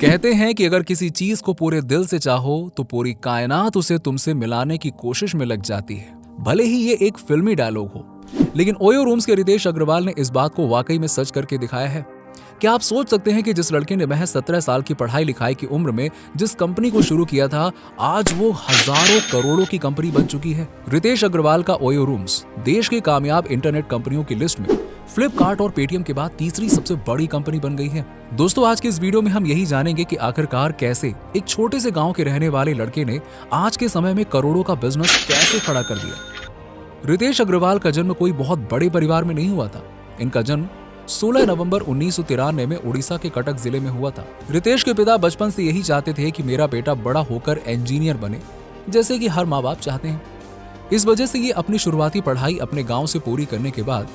कहते हैं कि अगर किसी चीज को पूरे दिल से चाहो तो पूरी कायनात उसे तुमसे मिलाने की कोशिश में लग जाती है। भले ही ये एक फिल्मी डायलॉग हो, लेकिन ओयो रूम्स के रितेश अग्रवाल ने इस बात को वाकई में सच करके दिखाया है। क्या आप सोच सकते हैं कि जिस लड़के ने महज 17 साल की पढ़ाई लिखाई की उम्र में जिस कंपनी को शुरू किया था, आज वो हजारों करोड़ों की कंपनी बन चुकी है। रितेश अग्रवाल का ओयो रूम्स देश की कामयाब इंटरनेट कंपनियों की लिस्ट में फ्लिपकार्ट और पेटीएम के बाद तीसरी सबसे बड़ी कंपनी बन गई है। दोस्तों, आज के इस वीडियो में हम यही जानेंगे कि आखिरकार कैसे एक छोटे से गांव के रहने वाले लड़के ने आज के समय में करोड़ों का बिजनेस कैसे खड़ा कर दिया। रितेश अग्रवाल का जन्म कोई बहुत बड़े परिवार में नहीं हुआ था। इनका जन्म 16 नवंबर 1993 में उड़ीसा के कटक जिले में हुआ था। रितेश के पिता बचपन से यही चाहते थे कि मेरा बेटा बड़ा होकर इंजीनियर बने, जैसे कि हर माँ बाप चाहते हैं। इस वजह से ये अपनी शुरुआती पढ़ाई अपने गांव से पूरी करने के बाद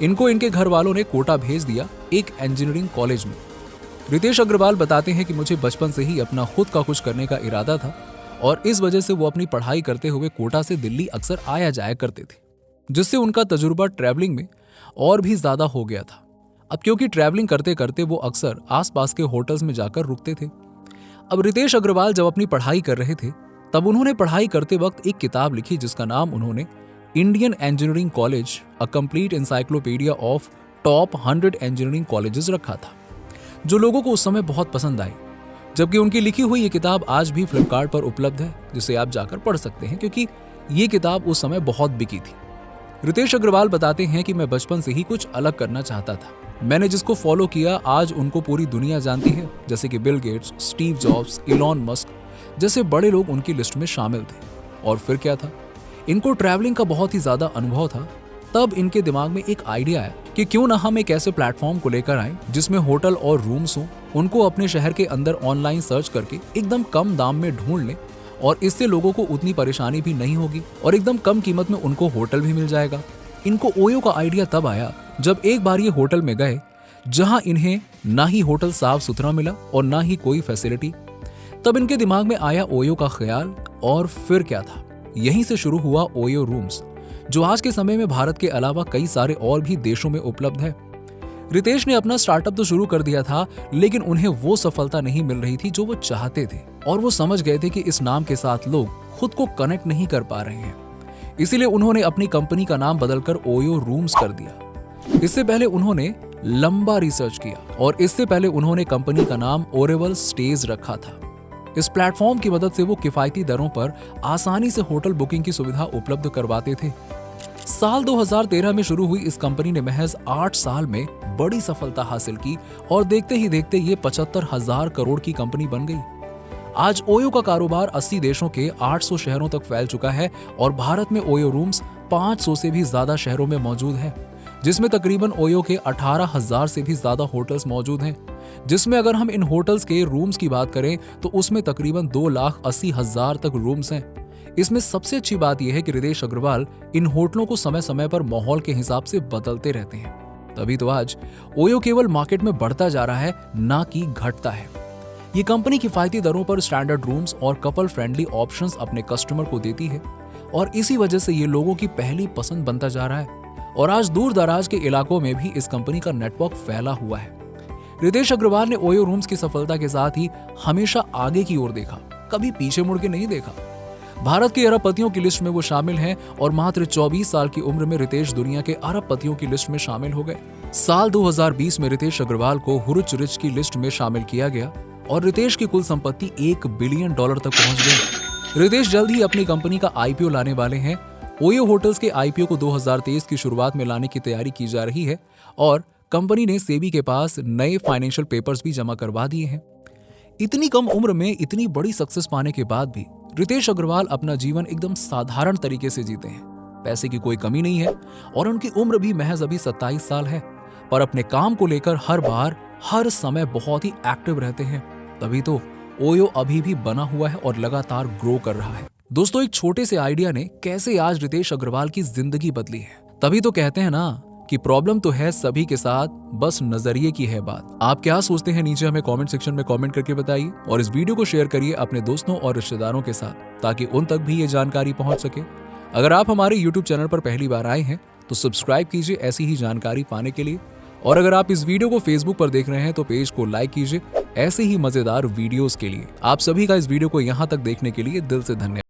इनको इनके घर वालों ने कोटा भेज दिया, एक इंजीनियरिंग कॉलेज में। रितेश अग्रवाल बताते हैं कि मुझे बचपन से ही अपना खुद का कुछ करने का इरादा था और इस वजह से वो अपनी पढ़ाई करते हुए कोटा से दिल्ली अक्सर आया जाया करते थे, जिससे उनका तजुर्बा ट्रैवलिंग में और भी ज्यादा हो गया था। अब क्योंकि ट्रैवलिंग करते करते वो अक्सर आसपास के होटल्स में जाकर रुकते थे। अब रितेश अग्रवाल जब अपनी पढ़ाई कर रहे थे, तब उन्होंने पढ़ाई करते वक्त एक किताब लिखी जिसका नाम उन्होंने Indian engineering college a complete encyclopedia of top 100 engineering colleges रखा था, जो लोगों को उस समय बहुत पसंद आई। जबकि उनकी लिखी हुई ये किताब आज भी फ्लिपकार्ट पर उपलब्ध है, जिसे आप जाकर पढ़ सकते हैं, क्योंकि ये किताब उस समय बहुत बिकी थी। रितेश अग्रवाल बताते हैं कि मैं बचपन से ही कुछ अलग करना चाहता था। मैंने जिसको फॉलो किया आज उनको पूरी दुनिया जानती है, जैसे कि Bill Gates, Steve jobs, Elon Musk जैसे बड़े लोग उनकी लिस्ट में शामिल थे। और फिर क्या था, इनको ट्रैवलिंग का बहुत ही ज्यादा अनुभव था। तब इनके दिमाग में एक आइडिया आया कि क्यों ना हम एक ऐसे प्लेटफॉर्म को लेकर आए जिसमें होटल और रूम्स हो, उनको अपने शहर के अंदर ऑनलाइन सर्च करके एकदम कम दाम में ढूंढ लें और इससे लोगों को उतनी परेशानी भी नहीं होगी और एकदम कम कीमत में उनको होटल भी मिल जाएगा। इनको ओयो का आइडिया तब आया जब एक बार ये होटल में गए जहां इन्हें ना ही होटल साफ सुथरा मिला और ना ही कोई फैसिलिटी। तब इनके दिमाग में आया ओयो का ख्याल और फिर क्या था, यहीं से शुरू हुआ ओयो रूम्स, जो आज के समय में भारत के अलावा कई सारे और भी देशों में उपलब्ध है। रितेश ने अपना स्टार्टअप तो शुरू कर दिया था, लेकिन उन्हें वो सफलता नहीं मिल रही थी जो वो चाहते थे और वो समझ गए थे कि इस नाम के साथ लोग खुद को कनेक्ट नहीं कर पा रहे हैं। इसीलिए उन्होंने अपनी कंपनी का नाम बदलकर ओयो रूम्स कर दिया। इससे पहले उन्होंने लंबा रिसर्च किया और इससे पहले उन्होंने कंपनी का नाम ओरेवल स्टेज रखा था। इस प्लेटफॉर्म की मदद से वो किफायती दरों पर आसानी से होटल बुकिंग की सुविधा उपलब्ध करवाते थे। साल 2013 में शुरू हुई इस कंपनी ने महज 8 साल में बड़ी सफलता हासिल की और देखते ही देखते ये 75,000 करोड़ की कंपनी बन गई। आज ओयो का कारोबार 80 देशों के 800 शहरों तक फैल चुका है और भारत में ओयो रूम्स 500 से भी ज्यादा शहरों में मौजूद है, जिसमें तकरीबन ओयो के 18,000 से भी ज्यादा होटल्स मौजूद हैं। जिसमें अगर हम इन होटल्स के रूम्स की बात करें तो उसमें तकरीबन 2,80,000 तक रूम्स हैं। इसमें सबसे अच्छी बात यह है कि रितेश अग्रवाल इन होटलों को समय समय पर माहौल के हिसाब से बदलते रहते हैं। तभी तो आज ओयो केवल मार्केट में बढ़ता जा रहा है, ना कि घटता है। ये कंपनी किफायती दरों पर स्टैंडर्ड रूम्स और कपल फ्रेंडली ऑप्शंस अपने कस्टमर को देती है और इसी वजह से ये लोगों की पहली पसंद बनता जा रहा है और आज दूर दराज के इलाकों में भी इस कंपनी का नेटवर्क फैला हुआ है। रितेश अग्रवाल ने ओयो रूम्स की सफलता के साथ ही हमेशा आगे की ओर देखा, कभी पीछे मुड़ के नहीं देखा। भारत के अरबपतियों की लिस्ट में वो शामिल हैं और मात्र 24 साल की उम्र में रितेश दुनिया के अरबपतियों की लिस्ट में शामिल हो गए। साल 2020 में रितेश अग्रवाल को हुरुच रिच की लिस्ट में शामिल किया गया और रितेश की कुल संपत्ति $1 बिलियन तक पहुंच गई। रितेश जल्द ही अपनी कंपनी का आईपीओ लाने वाले हैं। ओयो होटल्स के आईपीओ को 2023 की शुरुआत में लाने की तैयारी की जा रही है और कंपनी ने सेबी के पास नए फाइनेंशियल पेपर्स भी जमा करवा दिए हैं। इतनी कम उम्र में इतनी बड़ी सक्सेस पाने के बाद भी रितेश अग्रवाल अपना जीवन एकदम साधारण तरीके से जीते हैं। पैसे की कोई कमी नहीं है और उनकी उम्र भी महज अभी 27 साल है, पर अपने काम को लेकर हर बार हर समय बहुत ही एक्टिव रहते हैं। तभी तो ओयो अभी भी बना हुआ है और लगातार ग्रो कर रहा है। दोस्तों, एक छोटे से आइडिया ने कैसे आज रितेश अग्रवाल की जिंदगी बदली है। तभी तो कहते हैं ना कि प्रॉब्लम तो है सभी के साथ, बस नजरिए की है बात। आप क्या सोचते हैं नीचे हमें कमेंट सेक्शन में कमेंट करके बताइए और इस वीडियो को शेयर करिए अपने दोस्तों और रिश्तेदारों के साथ, ताकि उन तक भी ये जानकारी पहुंच सके। अगर आप हमारे YouTube चैनल पर पहली बार आए हैं तो सब्सक्राइब कीजिए ऐसी ही जानकारी पाने के लिए, और अगर आप इस वीडियो को फेसबुक पर देख रहे हैं तो पेज को लाइक कीजिए ऐसे ही मजेदार वीडियोस के लिए। आप सभी का इस वीडियो को यहाँ तक देखने के लिए दिल से धन्यवाद।